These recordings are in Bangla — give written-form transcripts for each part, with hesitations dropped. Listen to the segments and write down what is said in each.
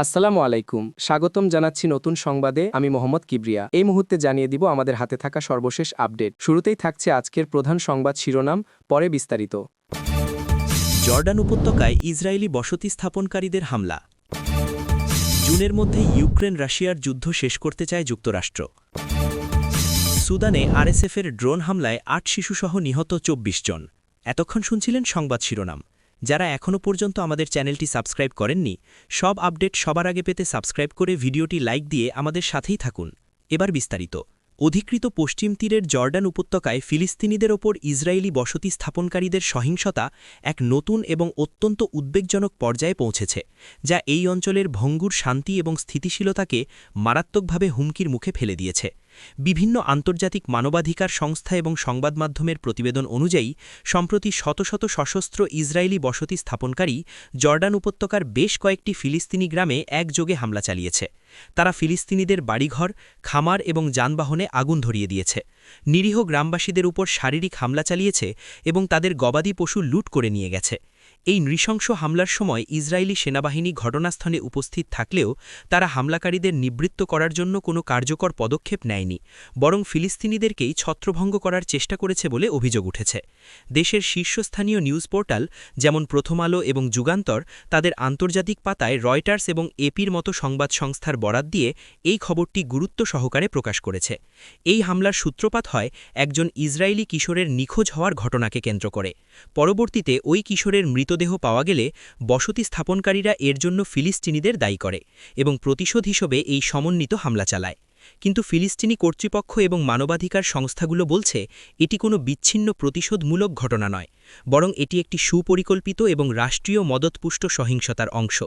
আসসালামু আলাইকুম, স্বাগতম জানাচ্ছি নতুন সংবাদে। আমি মোহাম্মদ কিবরিয়া। এই মুহূর্তে জানিয়ে দিব আমাদের হাতে থাকা সর্বশেষ আপডেট। শুরুতেই থাকছে আজকের প্রধান সংবাদ শিরোনাম, পরে বিস্তারিত। জর্ডান উপত্যকায় ইসরায়েলি বসতি স্থাপনকারীদের হামলা। জুনের মধ্যে ইউক্রেন রাশিয়ার যুদ্ধ শেষ করতে চায় যুক্তরাষ্ট্র। সুদানে আরএসএফের ড্রোন হামলায় ৮ শিশুসহ নিহত ২৪ জন। এতক্ষণ শুনছিলেন সংবাদ শিরোনাম। যারা এখনও পর্যন্ত আমাদের চ্যানেলটি সাবস্ক্রাইব করেননি, সব আপডেট সবার আগে পেতে সাবস্ক্রাইব করে ভিডিওটি লাইক দিয়ে আমাদের সাথেই থাকুন। এবার বিস্তারিত। অধিকৃত পশ্চিম তীরের জর্ডান উপত্যকায় ফিলিস্তিনিদের ওপর ইসরায়েলি বসতি স্থাপনকারীদের সহিংসতা এক নতুন এবং অত্যন্ত উদ্বেগজনক পর্যায়ে পৌঁছেছে, যা এই অঞ্চলের ভঙ্গুর শান্তি এবং স্থিতিশীলতাকে মারাত্মকভাবে হুমকির মুখে ফেলে দিয়েছে। বিভিন্ন আন্তর্জাতিক মানবাধিকার সংস্থা এবং সংবাদমাধ্যমের প্রতিবেদন অনুযায়ী সম্প্রতি শত শত সশস্ত্র ইসরায়েলি বসতি স্থাপনকারী জর্ডান উপত্যকার বেশ কয়েকটি ফিলিস্তিনি গ্রামে একযোগে হামলা চালিয়েছে। তারা ফিলিস্তিনিদের বাড়িঘর, খামার এবং যানবাহনে আগুন ধরিয়ে দিয়েছে, নিরীহ গ্রামবাসীদের উপর শারীরিক হামলা চালিয়েছে এবং তাদের গবাদি পশু লুট করে নিয়ে গেছে। এই নৃশংস হামলার সময় ইসরায়েলি সেনাবাহিনী ঘটনাস্থলে উপস্থিত থাকলেও তারা হামলাকারীদের নিবৃত্ত করার জন্য কোনো কার্যকর পদক্ষেপ নেয়নি, বরং ফিলিস্তিনিদেরকেই ছত্রভঙ্গ করার চেষ্টা করেছে বলে অভিযোগ উঠেছে। দেশের শীর্ষস্থানীয় নিউজ পোর্টাল যেমন প্রথম আলো এবং যুগান্তর তাদের আন্তর্জাতিক পাতায় রয়টার্স এবং এপির মতো সংবাদ সংস্থার বরাত দিয়ে এই খবরটি গুরুত্ব সহকারে প্রকাশ করেছে। এই হামলার সূত্রপাত হয় একজন ইসরায়েলি কিশোরের নিখোঁজ হওয়ার ঘটনাকে কেন্দ্র করে। পরবর্তীতে ওই কিশোরের মৃতদেহ পাওয়া গেলে বসতি স্থাপনকারীরা এর জন্য ফিলিস্তিনিদের দায়ী করে এবং প্রতিশোধ হিসেবে এই সমন্বিত হামলা চালায়। কিন্তু ফিলিস্তিনি কর্তৃপক্ষ এবং মানবাধিকার সংস্থাগুলো বলছে এটি কোনো বিচ্ছিন্ন প্রতিশোধমূলক ঘটনা নয়, বরং এটি একটি সুপরিকল্পিত এবং রাষ্ট্রীয় মদতপুষ্ট সহিংসতার অংশ,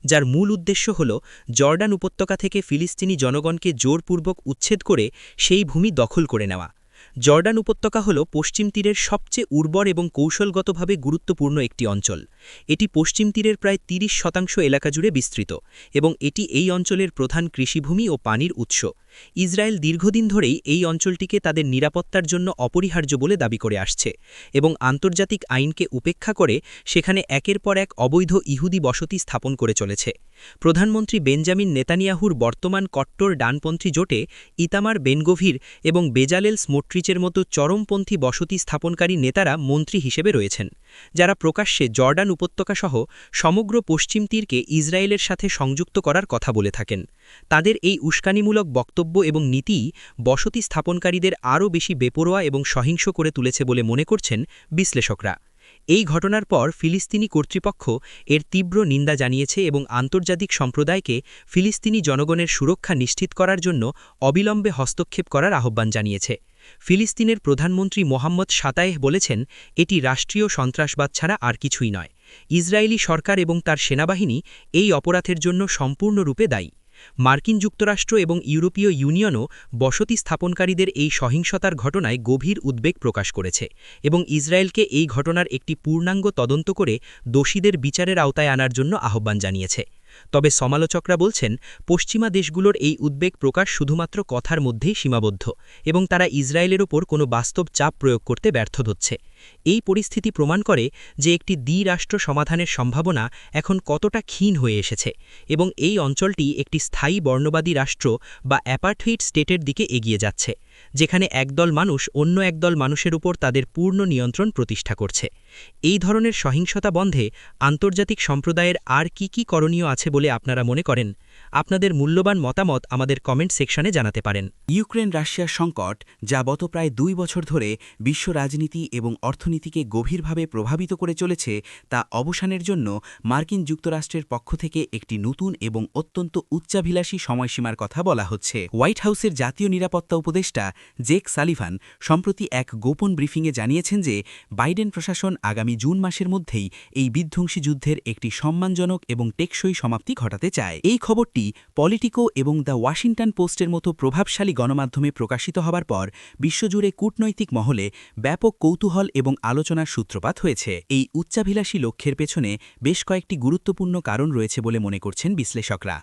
যার মূল উদ্দেশ্য হল জর্ডান উপত্যকা থেকে ফিলিস্তিনি জনগণকে জোরপূর্বক উচ্ছেদ করে সেই ভূমি দখল করে নেওয়া। জর্ডান উপত্যকা হল পশ্চিম তীরের সবচেয়ে উর্বর এবং কৌশলগতভাবে গুরুত্বপূর্ণ একটি অঞ্চল। এটি পশ্চিম তীরের প্রায় ৩০% এলাকা জুড়ে বিস্তৃত এবং এটি এই অঞ্চলের প্রধান কৃষিভূমি ও পানির উৎস। ইসরায়েল দীর্ঘদিন ধরেই এই অঞ্চলটিকে তাদের নিরাপত্তার জন্য অপরিহার্য বলে দাবি করে আসছে এবং আন্তর্জাতিক আইনকে উপেক্ষা করে সেখানে একের পর এক অবৈধ ইহুদি বসতি স্থাপন করে চলেছে। প্রধানমন্ত্রী বেঞ্জামিন নেতানিয়াহুর বর্তমান কট্টর ডানপন্থী জোটে ইতামার বেনগভির এবং বেজালেল স্মোট্রিচের মতো চরমপন্থী বসতি স্থাপনকারী নেতারা মন্ত্রী হিসেবে রয়েছেন, যারা প্রকাশ্যে জর্ডান উপত্যকাসহ সমগ্র পশ্চিম তীরকে ইসরায়েলের সাথে সংযুক্ত করার কথা বলে থাকেন। তাদের এই উস্কানিমূলক বক্তব্য এবং নীতি বসতি স্থাপনকারীদের আরও বেশি বেপরোয়া এবং সহিংস করে তুলেছে বলে মনে করছেন বিশ্লেষকরা। এই ঘটনার পর ফিলিস্তিনি কর্তৃপক্ষ এর তীব্র নিন্দা জানিয়েছে এবং আন্তর্জাতিক সম্প্রদায়কে ফিলিস্তিনি জনগণের সুরক্ষা নিশ্চিত করার জন্য অবিলম্বে হস্তক্ষেপ করার আহ্বান জানিয়েছে। ফিলিস্তিনের প্রধানমন্ত্রী মোহাম্মদ শাতায়েহ বলেছেন, এটি রাষ্ট্রীয় সন্ত্রাসবাদ ছাড়া আর কিছুই নয়। ইসরায়েলি সরকার এবং তার সেনাবাহিনী এই অপরাধের জন্য সম্পূর্ণরূপে দায়ী। মার্কিন যুক্তরাষ্ট্র এবং ইউরোপীয় ইউনিয়নও বসতি স্থাপনকারীদের এই সহিংসতার ঘটনায় গভীর উদ্বেগ প্রকাশ করেছে এবং ইসরায়েলকে এই ঘটনার একটি পূর্ণাঙ্গ তদন্ত করে দোষীদের বিচারের আওতায় আনার জন্য আহ্বান জানিয়েছে। তবে সমালোচকরা বলছেন, পশ্চিমা দেশগুলোর এই উদ্বেগ প্রকাশ শুধুমাত্র কথার মধ্যেই সীমাবদ্ধ এবং তারা ইসরায়েলের ওপর কোনো বাস্তব চাপ প্রয়োগ করতে ব্যর্থ হচ্ছে। এই পরিস্থিতি প্রমাণ করে যে একটি দ্বিরাষ্ট্র সমাধানের সম্ভাবনা এখন কতটা ক্ষীণ হয়ে এসেছে এবং এই অঞ্চলটি একটি স্থায়ী বর্ণবাদী রাষ্ট্র বা অ্যাপার্থেইড স্টেটের দিকে এগিয়ে যাচ্ছে, যেখানে একদল মানুষ অন্য একদল মানুষের উপর তাদের পূর্ণ নিয়ন্ত্রণ প্রতিষ্ঠা করছে। এই ধরনের সহিংসতা বন্ধে আন্তর্জাতিক সম্প্রদায়ের আর কি করণীয় আছে বলে আপনারা মনে করেন? আপনাদের মূল্যবান মতামত আমাদের কমেন্ট সেকশনে জানাতে পারেন। ইউক্রেন রাশিয়ার সংকট, যা গত প্রায় ২ বছর ধরে বিশ্ব রাজনীতি এবং অর্থনীতিকে গভীরভাবে প্রভাবিত করে চলেছে, তা অবসানের জন্য মার্কিন যুক্তরাষ্ট্রের পক্ষ থেকে একটি নতুন এবং অত্যন্ত উচ্চাভিলাষী সময়সীমার কথা বলা হচ্ছে। হোয়াইট হাউসের জাতীয় নিরাপত্তা উপদেষ্টা জেক সালিভান সম্প্রতি এক গোপন ব্রিফিংয়ে জানিয়েছেন যে বাইডেন প্রশাসন আগামী জুন মাসের মধ্যেই এই বিধ্বংসী যুদ্ধের একটি সম্মানজনক এবং টেকসই সমাপ্তি ঘটাতে চায়। এই খবরটি পলিটিকো এবং দ্য ওয়াশিংটন পোস্টের মতো প্রভাবশালী গণমাধ্যমে প্রকাশিত হবার পর বিশ্বজুড়ে কূটনৈতিক মহলে ব্যাপক কৌতূহল এবং আলোচনার সূত্রপাত হয়েছে। এই উচ্চাভিলাষী লক্ষ্যের পেছনে বেশ কয়েকটি গুরুত্বপূর্ণ কারণ রয়েছে বলে মনে করছেন বিশ্লেষকরা।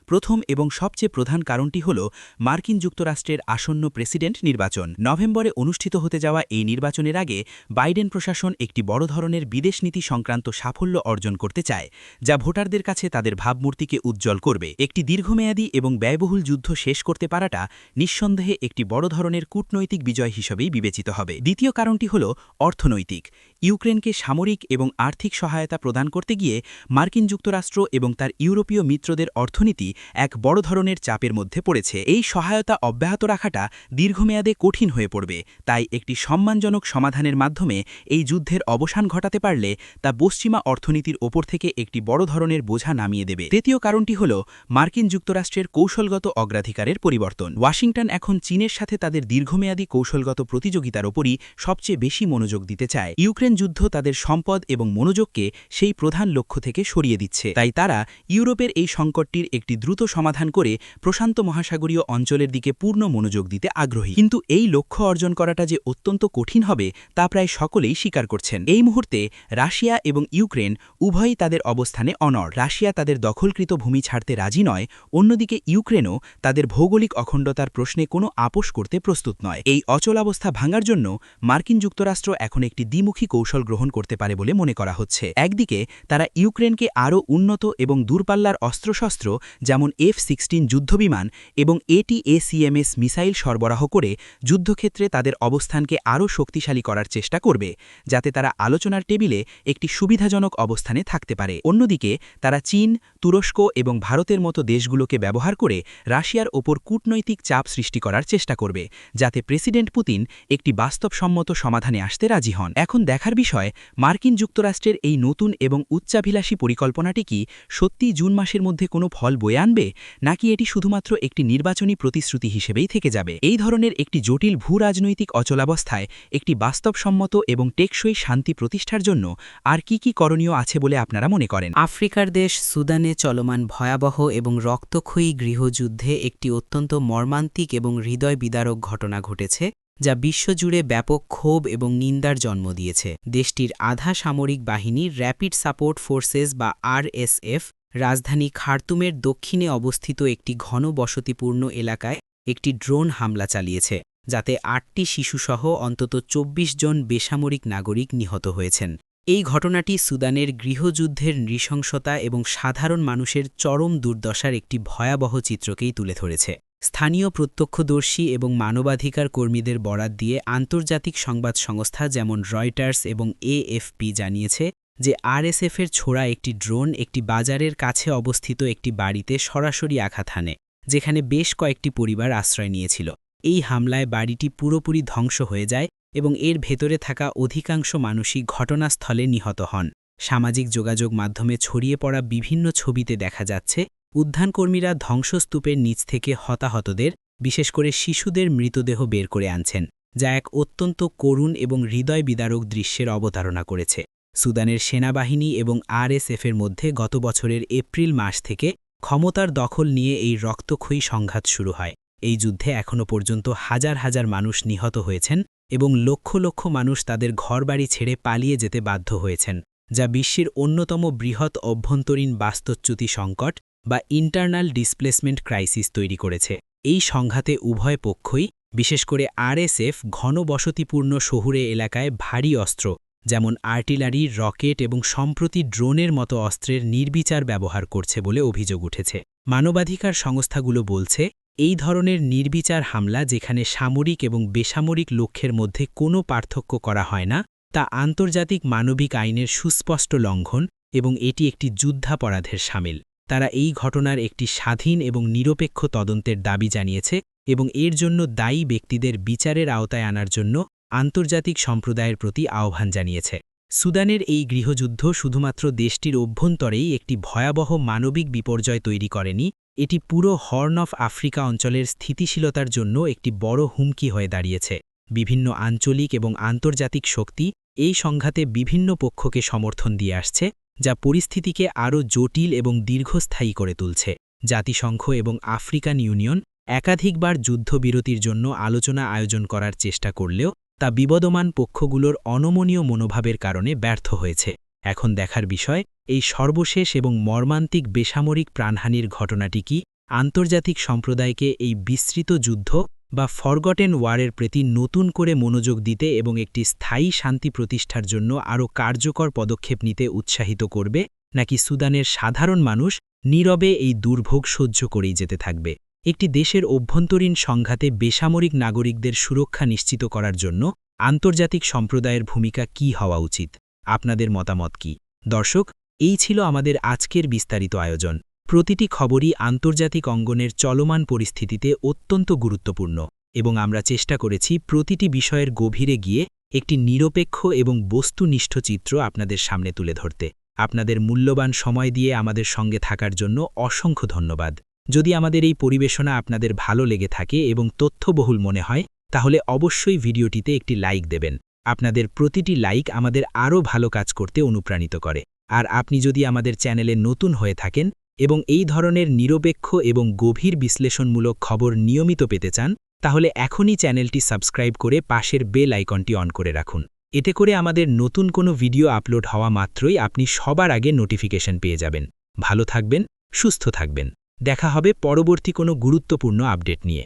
প্রথম এবং সবচেয়ে প্রধান কারণটি হল মার্কিন যুক্তরাষ্ট্রের আসন্ন প্রেসিডেন্ট নির্বাচন। নভেম্বরে অনুষ্ঠিত হতে যাওয়া এই নির্বাচনের আগে বাইডেন প্রশাসন একটি বড় ধরনের বিদেশ নীতি সংক্রান্ত সাফল্য অর্জন করতে চায়, যা ভোটারদের কাছে তাদের ভাবমূর্তিকে উজ্জ্বল করবে। একটি দীর্ঘমেয়াদী এবং ব্যয়বহুল যুদ্ধ শেষ করতে পারাটা নিঃসন্দেহে একটি বড় ধরনের কূটনৈতিক বিজয় হিসেবেই বিবেচিত হবে। দ্বিতীয় কারণটি হল অর্থনৈতিক। ইউক্রেনকে সামরিক এবং আর্থিক সহায়তা প্রদান করতে গিয়ে মার্কিন যুক্তরাষ্ট্র এবং তার ইউরোপীয় মিত্রদের অর্থনীতি এক বড় ধরনের চাপের মধ্যে পড়েছে। এই সহায়তা অব্যাহত রাখাটা দীর্ঘমেয়াদে কঠিন হয়ে পড়বে, তাই একটি সম্মানজনক সমাধানের মাধ্যমে এই যুদ্ধের অবসান ঘটাতে পারলে তা পশ্চিমা অর্থনীতির ওপর থেকে একটি বড় ধরনের বোঝা নামিয়ে দেবে। তৃতীয় কারণটি হল মার্কিন যুক্তরাষ্ট্রের কৌশলগত অগ্রাধিকারের পরিবর্তন। ওয়াশিংটন এখন চীনের সাথে তাদের দীর্ঘমেয়াদী কৌশলগত প্রতিযোগিতার ওপরই সবচেয়ে বেশি মনোযোগ দিতে চায়। ইউক্রেন যুদ্ধ তাদের সম্পদ এবং মনোযোগকে সেই প্রধান লক্ষ্য থেকে সরিয়ে দিচ্ছে, তাই তারা ইউরোপের এই সংকটটির একটি দ্রুত সমাধান করে প্রশান্ত মহাসাগরীয় অঞ্চলের দিকে পূর্ণ মনোযোগ দিতে আগ্রহী। কিন্তু এই লক্ষ্য অর্জন করাটা যে অত্যন্ত কঠিন হবে তা প্রায় সকলেই স্বীকার করছেন। এই মুহূর্তে রাশিয়া এবং ইউক্রেন উভয়ই তাদের অবস্থানে অনড়। রাশিয়া তাদের দখলকৃত ভূমি ছাড়তে রাজি নয়, অন্যদিকে ইউক্রেনও তাদের ভৌগোলিক অখণ্ডতার প্রশ্নে কোনো আপোষ করতে প্রস্তুত নয়। এই অচলাবস্থা ভাঙার জন্য মার্কিন যুক্তরাষ্ট্র এখন একটি দ্বিমুখী কৌশল গ্রহণ করতে পারে বলে মনে করা হচ্ছে। একদিকে তারা ইউক্রেনকে আরও উন্নত এবং দূরপাল্লার অস্ত্রশস্ত্র যেমন F-16 যুদ্ধবিমান এবং ATACMS মিসাইল সরবরাহ করে যুদ্ধক্ষেত্রে তাদের অবস্থানকে আরও শক্তিশালী করার চেষ্টা করবে, যাতে তারা আলোচনার টেবিলে একটি সুবিধাজনক অবস্থানে থাকতে পারে। অন্যদিকে তারা চীন, তুরস্ক এবং ভারতের মতো দেশগুলোকে ব্যবহার করে রাশিয়ার ওপর কূটনৈতিক চাপ সৃষ্টি করার চেষ্টা করবে, যাতে প্রেসিডেন্ট পুতিন একটি বাস্তবসম্মত সমাধানে আসতে রাজি হন। এখন দেখার বিষয়, মার্কিন যুক্তরাষ্ট্রের এই নতুন এবং উচ্চাভিলাষী পরিকল্পনাটি কি সত্যিই জুন মাসের মধ্যে কোনো ফল বয়ে আনবে, নাকি এটি শুধুমাত্র একটি নির্বাচনী প্রতিশ্রুতি হিসেবেই থেকে যাবে? এই ধরনের একটি জটিল ভূরাজনৈতিক অচলাবস্থায় একটি বাস্তবসম্মত এবং টেকসই শান্তি প্রতিষ্ঠার জন্য আর কি করণীয় আছে বলে আপনারা মনে করেন? আফ্রিকার দেশ সুদানে চলমান ভয়াবহ এবং রক্তক্ষয়ী গৃহযুদ্ধে একটি অত্যন্ত মর্মান্তিক এবং হৃদয় বিদারক ঘটনা ঘটেছে, যা বিশ্বজুড়ে ব্যাপক ক্ষোভ এবং নিন্দার জন্ম দিয়েছে। দেশটির আধা সামরিক বাহিনী র্যাপিড সাপোর্ট ফোর্সেস বা RSF রাজধানী খার্তুমের দক্ষিণে অবস্থিত একটি ঘনবসতিপূর্ণ এলাকায় একটি ড্রোন হামলা চালিয়েছে, যাতে 8টি শিশুসহ অন্তত 24 জন বেসামরিক নাগরিক নিহত হয়েছেন। এই ঘটনাটি সুদানের গৃহযুদ্ধের নৃশংসতা এবং সাধারণ মানুষের চরম দুর্দশার একটি ভয়াবহ চিত্রকেই তুলে ধরেছে। স্থানীয় প্রত্যক্ষদর্শী এবং মানবাধিকার কর্মীদের বরাত দিয়ে আন্তর্জাতিক সংবাদ সংস্থা যেমন রয়টার্স এবং AFP জানিয়েছে যে RSF-এর ছোড়া একটি ড্রোন একটি বাজারের কাছে অবস্থিত একটি বাড়িতে সরাসরি আঘাত হানে, যেখানে বেশ কয়েকটি পরিবার আশ্রয় নিয়েছিল। এই হামলায় বাড়িটি পুরোপুরি ধ্বংস হয়ে যায় এবং এর ভেতরে থাকা অধিকাংশ মানুষই ঘটনাস্থলে নিহত হন। সামাজিক যোগাযোগ মাধ্যমে ছড়িয়ে পড়া বিভিন্ন ছবিতে দেখা যাচ্ছে উদ্ধারকর্মীরা ধ্বংসস্তূপের নিচ থেকে হতাহতদের, বিশেষ করে শিশুদের মৃতদেহ বের করে আনছেন, যা এক অত্যন্ত করুণ এবং হৃদয় বিদারক দৃশ্যের অবতারণা করেছে। সুদানের সেনাবাহিনী এবং RSF-এর মধ্যে গত বছরের এপ্রিল মাস থেকে ক্ষমতার দখল নিয়ে এই রক্তক্ষয়ী সংঘাত শুরু হয়। এই যুদ্ধে এখনও পর্যন্ত হাজার হাজার মানুষ নিহত হয়েছেন এবং লক্ষ লক্ষ মানুষ তাদের ঘরবাড়ি ছেড়ে পালিয়ে যেতে বাধ্য হয়েছেন, যা বিশ্বের অন্যতম বৃহৎ অভ্যন্তরীণ বাস্তুচ্যুতি সংকট বা ইন্টারনাল ডিসপ্লেসমেন্ট ক্রাইসিস তৈরি করেছে। এই সংঘাতে উভয় পক্ষই, বিশেষ করে RSF, ঘনবসতিপূর্ণ শহুরে এলাকায় ভারী অস্ত্র যেমন আর্টিলারি, রকেট এবং সম্প্রতি ড্রোনের মতো অস্ত্রের নির্বিচার ব্যবহার করছে বলে অভিযোগ উঠেছে। মানবাধিকার সংস্থাগুলো বলছে, এই ধরনের নির্বিচার হামলা, যেখানে সামরিক এবং বেসামরিক লক্ষ্যের মধ্যে কোনো পার্থক্য করা হয় না, তা আন্তর্জাতিক মানবিক আইনের সুস্পষ্ট লঙ্ঘন এবং এটি একটি যুদ্ধাপরাধের শামিল। তারা এই ঘটনার একটি স্বাধীন এবং নিরপেক্ষ তদন্তের দাবি জানিয়েছে এবং এর জন্য দায়ী ব্যক্তিদের বিচারের আওতায় আনার জন্য আন্তর্জাতিক সম্প্রদায়ের প্রতি আহ্বান জানিয়েছে। সুদানের এই গৃহযুদ্ধ শুধুমাত্র দেশটির অভ্যন্তরেই একটি ভয়াবহ মানবিক বিপর্যয় তৈরি করেনি, এটি পুরো হর্ন অফ আফ্রিকা অঞ্চলের স্থিতিশীলতার জন্য একটি বড় হুমকি হয়ে দাঁড়িয়েছে। বিভিন্ন আঞ্চলিক এবং আন্তর্জাতিক শক্তি এই সংঘাতে বিভিন্ন পক্ষকে সমর্থন দিয়ে আসছে, যা পরিস্থিতিকে আরও জটিল এবং দীর্ঘস্থায়ী করে তুলছে। জাতিসংঘ এবং আফ্রিকান ইউনিয়ন একাধিকবার যুদ্ধবিরতির জন্য আলোচনা আয়োজন করার চেষ্টা করলেও তা বিবদমান পক্ষগুলোর অনমনীয় মনোভাবের কারণে ব্যর্থ হয়েছে। এখন দেখার বিষয়, এই সর্বশেষ এবং মর্মান্তিক বেসামরিক প্রাণহানির ঘটনাটি কি আন্তর্জাতিক সম্প্রদায়কে এই বিস্তৃত যুদ্ধ বা ফরগটেন ওয়ারের প্রতি নতুন করে মনোযোগ দিতে এবং একটি স্থায়ী শান্তি প্রতিষ্ঠার জন্য আরও কার্যকর পদক্ষেপ নিতে উৎসাহিত করবে, নাকি সুদানের সাধারণ মানুষ নীরবে এই দুর্ভোগ সহ্য করেই যেতে থাকবে? একটি দেশের অভ্যন্তরীণ সংঘাতে বেসামরিক নাগরিকদের সুরক্ষা নিশ্চিত করার জন্য আন্তর্জাতিক সম্প্রদায়ের ভূমিকা কী হওয়া উচিত? আপনাদের মতামত কি? দর্শক, এই ছিল আমাদের আজকের বিস্তারিত আয়োজন। প্রতিটি খবরই আন্তর্জাতিক অঙ্গনের চলমান পরিস্থিতিতে অত্যন্ত গুরুত্বপূর্ণ এবং আমরা চেষ্টা করেছি প্রতিটি বিষয়ের গভীরে গিয়ে একটি নিরপেক্ষ এবং বস্তুনিষ্ঠ চিত্র আপনাদের সামনে তুলে ধরতে। আপনাদের মূল্যবান সময় দিয়ে আমাদের সঙ্গে থাকার জন্য অসংখ্য ধন্যবাদ। যদি আমাদের এই পরিবেশনা আপনাদের ভালো লেগে থাকে এবং তথ্যবহুল মনে হয়, তাহলে অবশ্যই ভিডিওটিতে একটি লাইক দেবেন। আপনাদের প্রতিটি লাইক আমাদের আরও ভালো কাজ করতে অনুপ্রাণিত করে। আর আপনি যদি আমাদের চ্যানেলে নতুন হয়ে থাকেন এবং এই ধরনের নিরপেক্ষ এবং গভীর বিশ্লেষণমূলক খবর নিয়মিত পেতে চান, তাহলে এখনই চ্যানেলটি সাবস্ক্রাইব করে পাশের বেল আইকনটি অন করে রাখুন। এতে করে আমাদের নতুন কোনো ভিডিও আপলোড হওয়া মাত্রই আপনি সবার আগে নোটিফিকেশন পেয়ে যাবেন। ভালো থাকবেন, সুস্থ থাকবেন। দেখা হবে পরবর্তী কোনো গুরুত্বপূর্ণ আপডেট নিয়ে।